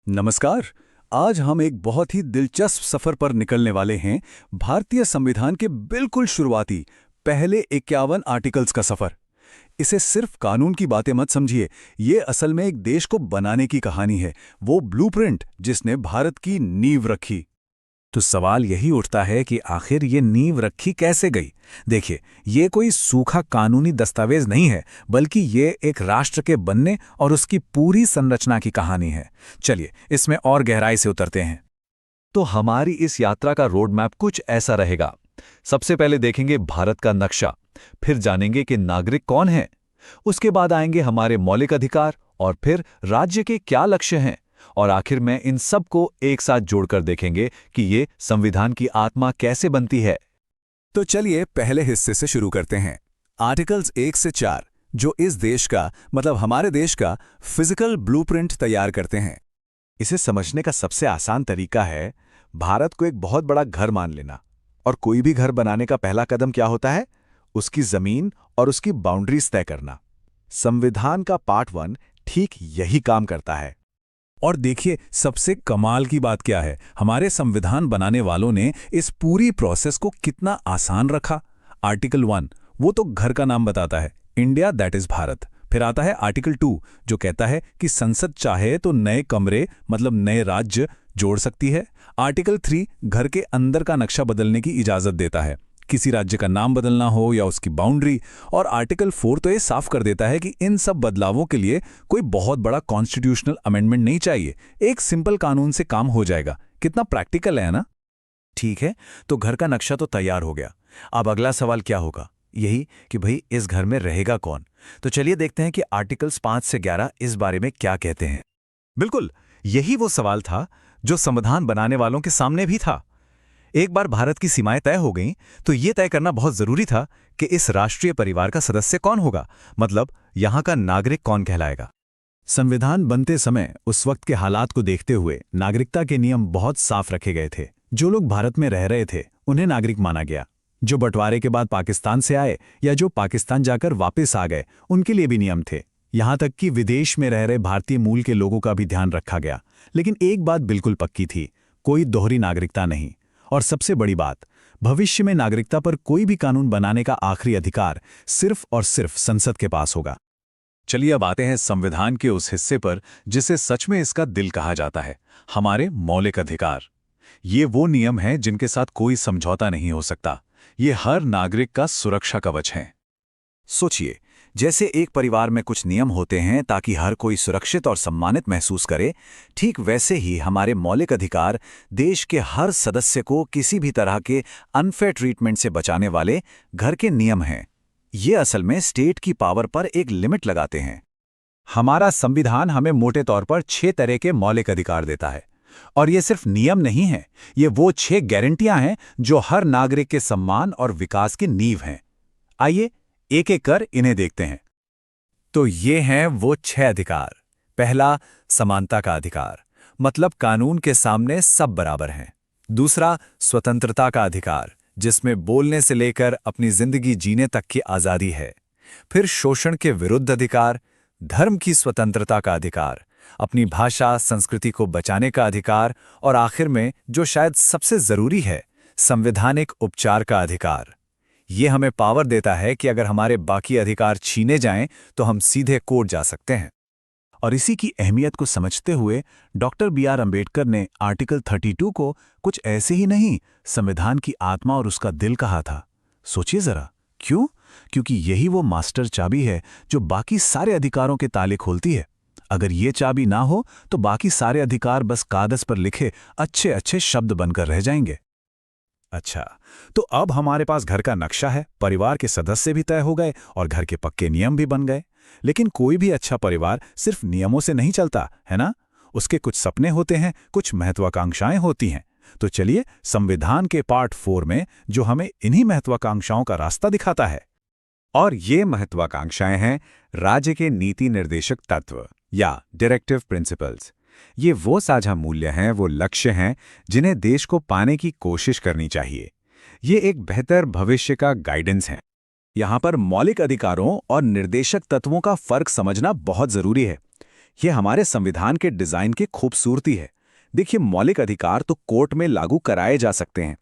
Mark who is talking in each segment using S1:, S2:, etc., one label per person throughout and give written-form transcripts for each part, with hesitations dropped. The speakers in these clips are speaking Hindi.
S1: नमस्कार। आज हम एक बहुत ही दिलचस्प सफर पर निकलने वाले हैं। भारतीय संविधान के बिल्कुल शुरुआती पहले 51 आर्टिकल्स का सफर। इसे सिर्फ कानून की बातें मत समझिए, ये असल में एक देश को बनाने की कहानी है, वो ब्लूप्रिंट जिसने भारत की नींव रखी।
S2: तो सवाल यही उठता है कि आखिर ये नींव रखी कैसे गई। देखिए, ये कोई सूखा कानूनी दस्तावेज नहीं है, बल्कि ये एक राष्ट्र के बनने और उसकी पूरी संरचना की कहानी है। चलिए इसमें और गहराई से उतरते हैं।
S3: तो हमारी इस यात्रा का रोड मैप कुछ ऐसा रहेगा। सबसे पहले देखेंगे भारत का नक्शा, फिर जानेंगे कि नागरिक कौन है, उसके बाद आएंगे हमारे मौलिक अधिकार और फिर राज्य के क्या लक्ष्य हैं, और आखिर में इन सब को एक साथ जोड़कर देखेंगे कि ये संविधान की आत्मा कैसे बनती है।
S1: तो चलिए पहले हिस्से से शुरू करते हैं। आर्टिकल्स 1 से 4 जो इस देश का मतलब हमारे देश का फिजिकल ब्लूप्रिंट तैयार करते हैं।
S4: इसे समझने का सबसे आसान तरीका है भारत को एक बहुत बड़ा घर मान लेना। और कोई भी घर बनाने का पहला कदम क्या होता है? उसकी जमीन और उसकी बाउंड्रीज तय करना। संविधान का पार्ट 1 ठीक यही काम करता है।
S2: और देखिए, सबसे कमाल की बात क्या है, हमारे संविधान बनाने वालों ने इस पूरी प्रोसेस को कितना आसान रखा। आर्टिकल 1 वो तो घर का नाम बताता है, इंडिया दैट इज भारत। फिर आता है आर्टिकल 2 जो कहता है कि संसद चाहे तो नए कमरे मतलब नए राज्य जोड़ सकती है। आर्टिकल 3 घर के अंदर का नक्शा बदलने की इजाजत देता है, किसी राज्य का नाम बदलना हो या उसकी बाउंड्री। और आर्टिकल 4 तो ये साफ कर देता है कि इन सब बदलावों के लिए कोई बहुत बड़ा कॉन्स्टिट्यूशनल अमेंडमेंट नहीं चाहिए, एक सिंपल कानून से काम हो जाएगा। कितना प्रैक्टिकल है ना।
S3: ठीक है, तो घर का नक्शा तो तैयार हो गया। अब अगला सवाल क्या होगा? यही कि भाई इस घर में रहेगा कौन। तो चलिए देखते हैं कि आर्टिकल्स 5 से 11 इस बारे में क्या कहते हैं।
S4: बिल्कुल, यही वो सवाल था जो संविधान बनाने वालों के सामने भी था। एक बार भारत की सीमाएं तय हो गईं, तो यह तय करना बहुत जरूरी था कि इस राष्ट्रीय परिवार का सदस्य कौन होगा, मतलब यहां का नागरिक कौन कहलाएगा।
S2: संविधान बनते समय उस वक्त के हालात को देखते हुए नागरिकता के नियम बहुत साफ रखे गए थे। जो लोग भारत में रह रहे थे उन्हें नागरिक माना गया। जो बंटवारे के बाद पाकिस्तान से आए या जो पाकिस्तान जाकर वापस आ गए उनके लिए भी नियम थे। यहां तक कि विदेश में रह रहे भारतीय मूल के लोगों का भी ध्यान रखा गया। लेकिन एक बात बिल्कुल पक्की थी, कोई दोहरी नागरिकता नहीं। और सबसे बड़ी बात, भविष्य में नागरिकता पर कोई भी कानून बनाने का आखिरी अधिकार सिर्फ और सिर्फ संसद के पास होगा।
S1: चलिए अब आते हैं संविधान के उस हिस्से पर जिसे सच में इसका दिल कहा जाता है, हमारे मौलिक अधिकार। ये वो नियम हैं जिनके साथ कोई समझौता नहीं हो सकता। ये हर नागरिक का सुरक्षा कवच है।
S3: सोचिए, जैसे एक परिवार में कुछ नियम होते हैं ताकि हर कोई सुरक्षित और सम्मानित महसूस करे, ठीक वैसे ही हमारे मौलिक अधिकार देश के हर सदस्य को किसी भी तरह के अनफेयर ट्रीटमेंट से बचाने वाले घर के नियम हैं। ये असल में स्टेट की पावर पर एक लिमिट लगाते हैं।
S2: हमारा संविधान हमें मोटे तौर पर 6 तरह के मौलिक अधिकार देता है। और ये सिर्फ नियम नहीं है, ये वो 6 गारंटियां हैं जो हर नागरिक के सम्मान और विकास की नींव हैं। आइए एक एक कर इन्हें देखते हैं। तो ये हैं वो 6 अधिकार। पहला, समानता का अधिकार, मतलब कानून के सामने सब बराबर हैं। दूसरा, स्वतंत्रता का अधिकार, जिसमें बोलने से लेकर अपनी जिंदगी जीने तक की आज़ादी है। फिर शोषण के विरुद्ध अधिकार, धर्म की स्वतंत्रता का अधिकार, अपनी भाषा संस्कृति को बचाने का अधिकार, और आखिर में जो शायद सबसे जरूरी है, संवैधानिक उपचार का अधिकार। ये हमें पावर देता है कि अगर हमारे बाकी अधिकार छीने जाएं तो हम सीधे कोर्ट जा सकते हैं। और इसी की अहमियत को समझते हुए डॉक्टर B.R. अम्बेडकर ने आर्टिकल 32 को कुछ ऐसे ही नहीं, संविधान की आत्मा और उसका दिल कहा था। सोचिए जरा, क्यों? क्योंकि यही वो मास्टर चाबी है जो बाकी सारे अधिकारों के ताले खोलती है। अगर ये चाबी ना हो तो बाकी सारे अधिकार बस कागज पर लिखे अच्छे अच्छे शब्द बनकर रह जाएंगे। अच्छा, तो अब हमारे पास घर का नक्शा है, परिवार के सदस्य भी तय हो गए और घर के पक्के नियम भी बन गए। लेकिन कोई भी अच्छा परिवार सिर्फ नियमों से नहीं चलता, है ना? उसके कुछ सपने होते हैं, कुछ महत्वाकांक्षाएं होती हैं। तो चलिए संविधान के पार्ट 4 में जो हमें इन्हीं महत्वाकांक्षाओं का रास्ता दिखाता है।
S4: और ये महत्वाकांक्षाएं हैं राज्य के नीति निर्देशक तत्व या डायरेक्टिव प्रिंसिपल्स। ये वो साझा मूल्य हैं, वो लक्ष्य हैं जिन्हें देश को पाने की कोशिश करनी चाहिए। ये एक बेहतर भविष्य का गाइडेंस है।
S1: यहाँ पर मौलिक अधिकारों और निर्देशक तत्वों का फर्क समझना बहुत जरूरी है।
S4: ये हमारे संविधान के डिजाइन की खूबसूरती है। देखिए, मौलिक अधिकार तो कोर्ट में लागू कराए जा सकते हैं।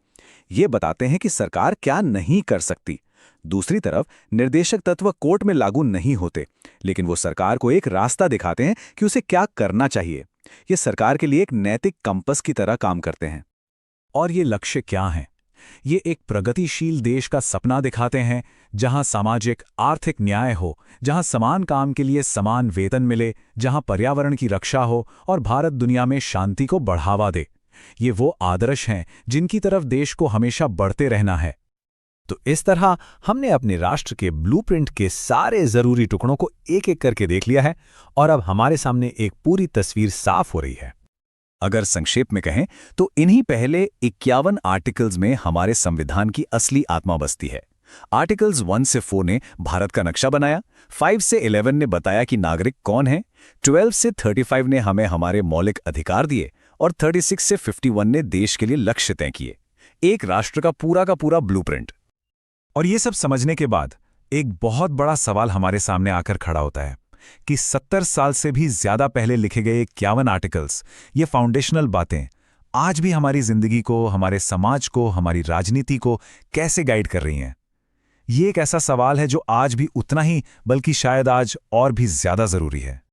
S4: ये बताते हैं कि सरकार क्या नहीं कर सकती। दूसरी तरफ निर्देशक तत्व कोर्ट में लागू नहीं होते, लेकिन वो सरकार को एक रास्ता दिखाते हैं कि उसे क्या करना चाहिए। ये सरकार के लिए एक नैतिक कंपस की तरह काम करते हैं।
S2: और ये लक्ष्य क्या हैं? ये एक प्रगतिशील देश का सपना दिखाते हैं, जहां सामाजिक आर्थिक न्याय हो, जहां समान काम के लिए समान वेतन मिले, जहां पर्यावरण की रक्षा हो और भारत दुनिया में शांति को बढ़ावा दे। ये वो आदर्श हैं जिनकी तरफ देश को हमेशा बढ़ते रहना है।
S3: तो इस तरह हमने अपने राष्ट्र के ब्लूप्रिंट के सारे जरूरी टुकड़ों को एक एक करके देख लिया है और अब हमारे सामने एक पूरी तस्वीर साफ हो रही है।
S4: अगर संक्षेप में कहें तो इन्हीं पहले 51 आर्टिकल्स में हमारे संविधान की असली आत्मा बसती है। आर्टिकल्स 1 से 4 ने भारत का नक्शा बनाया, 5 से 11 ने बताया कि नागरिक कौन है, 12 से 35 ने हमें हमारे मौलिक अधिकार दिए और 36 से 51 ने देश के लिए लक्ष्य तय किए। एक राष्ट्र का पूरा ब्लूप्रिंट।
S2: और ये सब समझने के बाद एक बहुत बड़ा सवाल हमारे सामने आकर खड़ा होता है कि 70 साल से भी ज्यादा पहले लिखे गए 51 आर्टिकल्स, ये फाउंडेशनल बातें आज भी हमारी जिंदगी को, हमारे समाज को, हमारी राजनीति को कैसे गाइड कर रही हैं? ये एक ऐसा सवाल है जो आज भी उतना ही, बल्कि शायद आज और भी ज्यादा जरूरी है।